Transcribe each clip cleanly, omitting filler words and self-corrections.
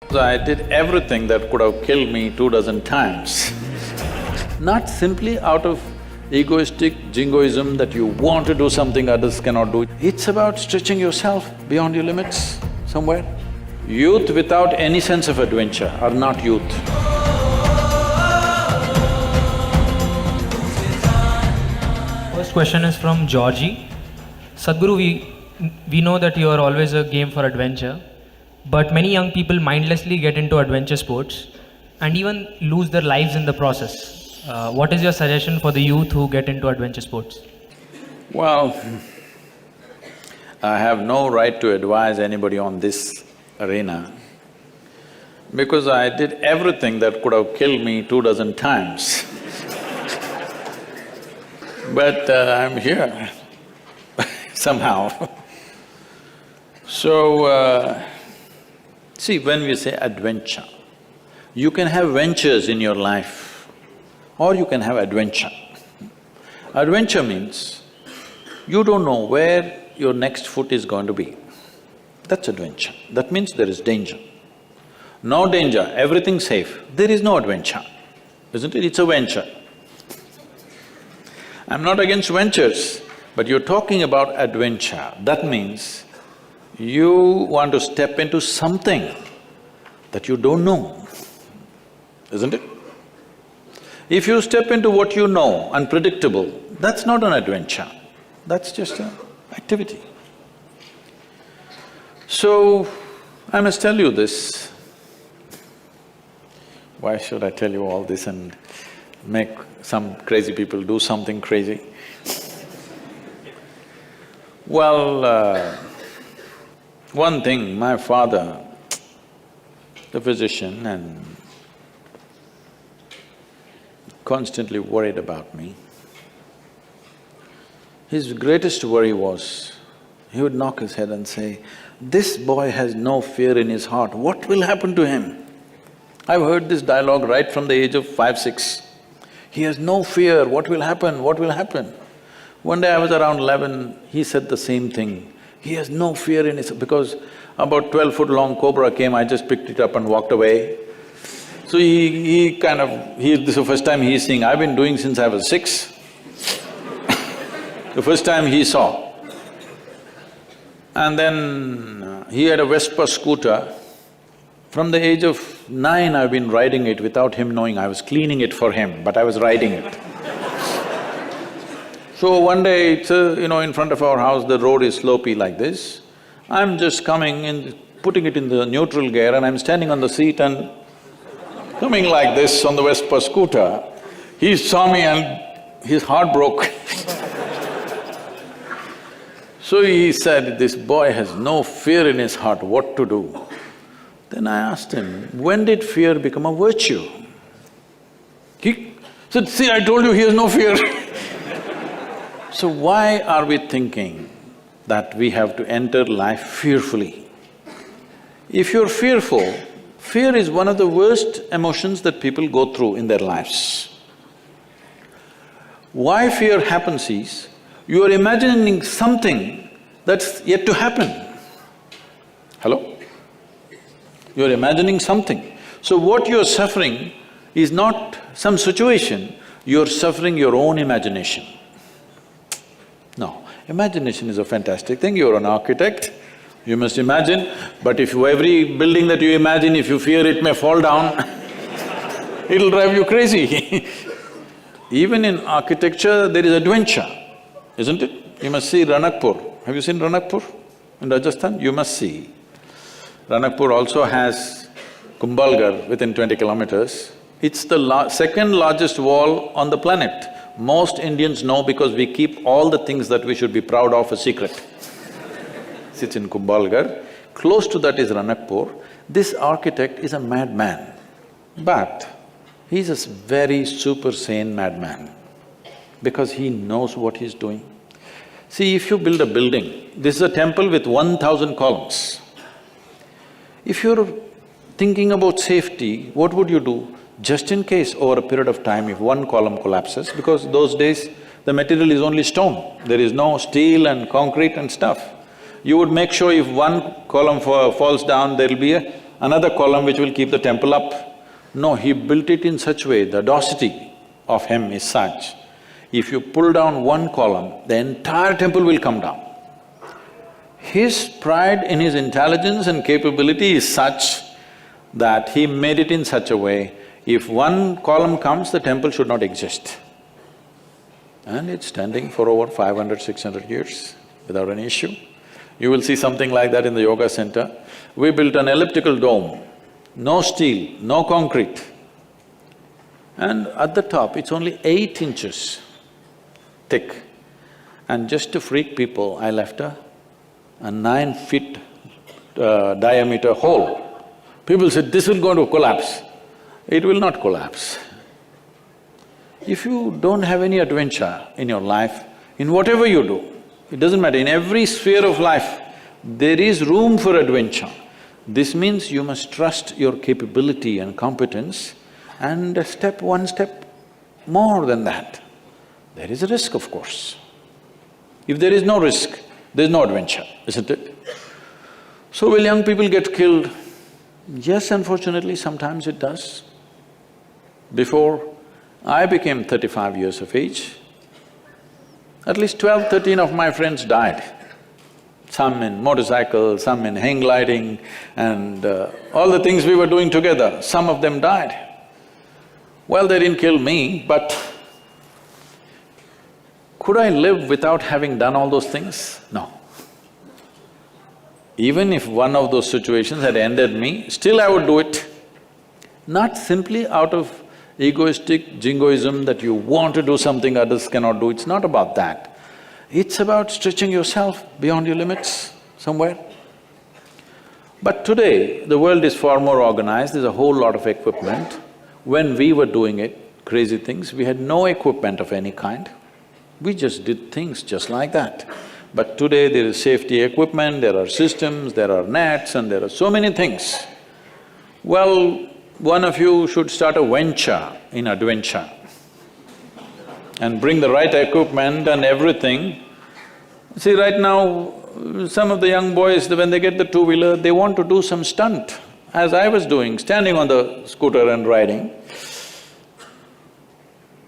I did everything that could have killed me 2 dozen times. Not simply out of egoistic jingoism that you want to do something others cannot do. It's about stretching yourself beyond your limits somewhere. Youth without any sense of adventure are not youth. First question is from Georgie. Sadhguru, we know that you are always a game for adventure, but many young people mindlessly get into adventure sports and even lose their lives in the process. What is your suggestion for the youth who get into adventure sports? Well, I have no right to advise anybody on this arena because I did everything that could have killed me 2 dozen times. But I'm here somehow. So, see, when we say adventure, you can have ventures in your life or you can have adventure. Adventure means you don't know where your next foot is going to be. That's adventure. That means there is danger. No danger, everything safe, there is no adventure, isn't it? It's a venture. I'm not against ventures, but you're talking about adventure. That means you want to step into something that you don't know, isn't it? If you step into what you know, unpredictable, that's not an adventure, that's just an activity. So, I must tell you this. Why should I tell you all this and make some crazy people do something crazy? Well, one thing, my father, the physician, and constantly worried about me. His greatest worry was, he would knock his head and say, "This boy has no fear in his heart, what will happen to him?" I've heard this dialogue right from the age of 5, 6. He has no fear, what will happen, what will happen? One day I was around 11, he said the same thing. He has no fear in his… because about 12-foot long cobra came, I just picked it up and walked away. So this is the first time he's seeing, I've been doing since I was 6. The first time he saw. And then he had a Vespa scooter. From the age of 9, I've been riding it without him knowing. I was cleaning it for him, but I was riding it. So one day, it's in front of our house, the road is slopey like this. I'm just coming in, putting it in the neutral gear, and I'm standing on the seat and coming like this on the Vespa scooter. He saw me and his heart broke. So he said, "This boy has no fear in his heart, what to do?" Then I asked him, "When did fear become a virtue?" He said, "See, I told you he has no fear." So why are we thinking that we have to enter life fearfully? If you're fearful, fear is one of the worst emotions that people go through in their lives. Why fear happens is, you are imagining something that's yet to happen. Hello? You're imagining something. So what you're suffering is not some situation, you're suffering your own imagination. No, imagination is a fantastic thing. You're an architect, you must imagine, but if every building that you imagine, if you fear it may fall down, it'll drive you crazy. Even in architecture, there is adventure, isn't it? You must see Ranakpur. Have you seen Ranakpur in Rajasthan? You must see. Ranakpur also has Kumbhalgarh within 20 kilometers. It's the second largest wall on the planet. Most Indians know because we keep all the things that we should be proud of a secret. Sits in Kumbhalgarh. Close to that is Ranakpur. This architect is a madman, but he's a very super sane madman because he knows what he's doing. See, if you build a building, this is a temple with 1,000 columns. If you're thinking about safety, what would you do? Just in case over a period of time, if one column collapses, because those days the material is only stone, there is no steel and concrete and stuff. You would make sure if one column falls down, there'll be a another column which will keep the temple up. No, he built it in such way, the audacity of him is such, if you pull down one column, the entire temple will come down. His pride in his intelligence and capability is such that he made it in such a way, if one column comes, the temple should not exist. And it's standing for over 500, 600 years without any issue. You will see something like that in the yoga center. We built an elliptical dome, no steel, no concrete. And at the top, it's only 8 inches thick. And just to freak people, I left a 9 feet diameter hole. People said, this will going to collapse. It will not collapse. If you don't have any adventure in your life, in whatever you do, it doesn't matter, in every sphere of life, there is room for adventure. This means you must trust your capability and competence and one step more than that. There is a risk, of course. If there is no risk, there is no adventure, isn't it? So will young people get killed? Yes, unfortunately, sometimes it does. Before I became 35 years of age, at least 12, 13 of my friends died. Some in motorcycles, some in hang gliding and all the things we were doing together, some of them died. Well, they didn't kill me, but could I live without having done all those things? No. Even if one of those situations had ended me, still I would do it. Not simply out of egoistic jingoism that you want to do something others cannot do, it's not about that. It's about stretching yourself beyond your limits somewhere. But today, the world is far more organized, there's a whole lot of equipment. When we were doing it, crazy things, we had no equipment of any kind. We just did things just like that. But today there is safety equipment, there are systems, there are nets and there are so many things. Well, one of you should start a venture in adventure and bring the right equipment and everything. See, right now, some of the young boys, when they get the two-wheeler, they want to do some stunt, as I was doing, standing on the scooter and riding.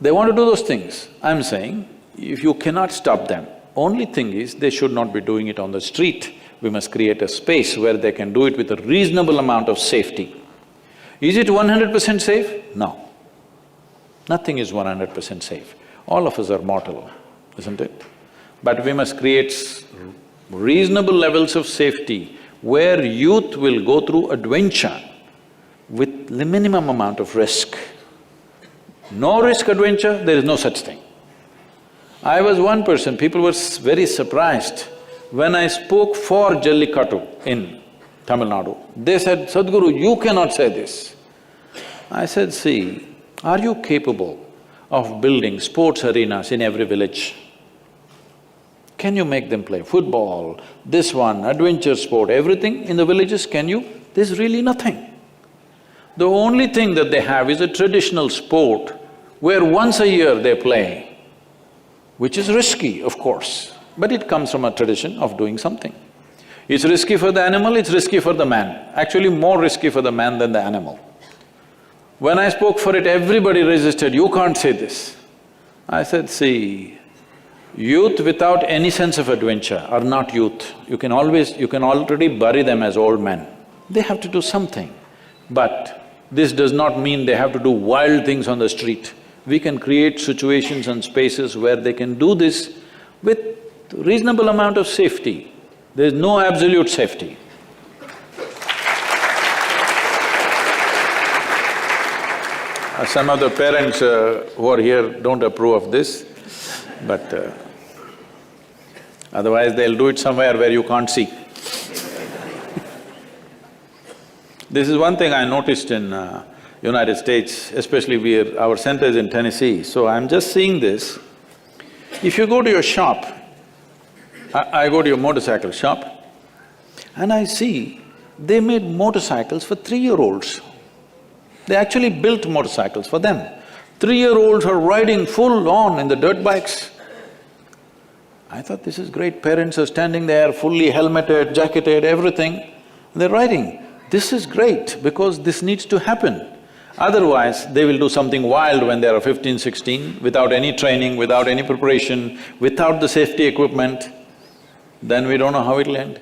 They want to do those things. I'm saying, if you cannot stop them, only thing is, they should not be doing it on the street. We must create a space where they can do it with a reasonable amount of safety. Is it 100% safe? No. Nothing is 100% safe. All of us are mortal, isn't it? But we must create reasonable levels of safety where youth will go through adventure with the minimum amount of risk. No risk adventure, there is no such thing. I was one person, people were very surprised when I spoke for Jallikattu in Tamil Nadu. They said, Sadhguru, you cannot say this. I said, see, are you capable of building sports arenas in every village? Can you make them play football, this one, adventure sport, everything in the villages, can you? There's really nothing. The only thing that they have is a traditional sport where once a year they play, which is risky, of course, but it comes from a tradition of doing something. It's risky for the animal, it's risky for the man, actually more risky for the man than the animal. When I spoke for it, everybody resisted, you can't say this. I said, see, youth without any sense of adventure are not youth. You can already bury them as old men. They have to do something. But this does not mean they have to do wild things on the street. We can create situations and spaces where they can do this with reasonable amount of safety. There is no absolute safety. Some of the parents who are here don't approve of this, but otherwise they'll do it somewhere where you can't see. This is one thing I noticed in United States, especially our center is in Tennessee, so I'm just seeing this. If you go to your shop, I go to your motorcycle shop and I see they made motorcycles for 3-year-olds. They actually built motorcycles for them. 3-year-olds are riding full on in the dirt bikes. I thought this is great, parents are standing there fully helmeted, jacketed, everything, they're riding. This is great because this needs to happen. Otherwise, they will do something wild when they are 15, 16, without any training, without any preparation, without the safety equipment, then we don't know how it'll end.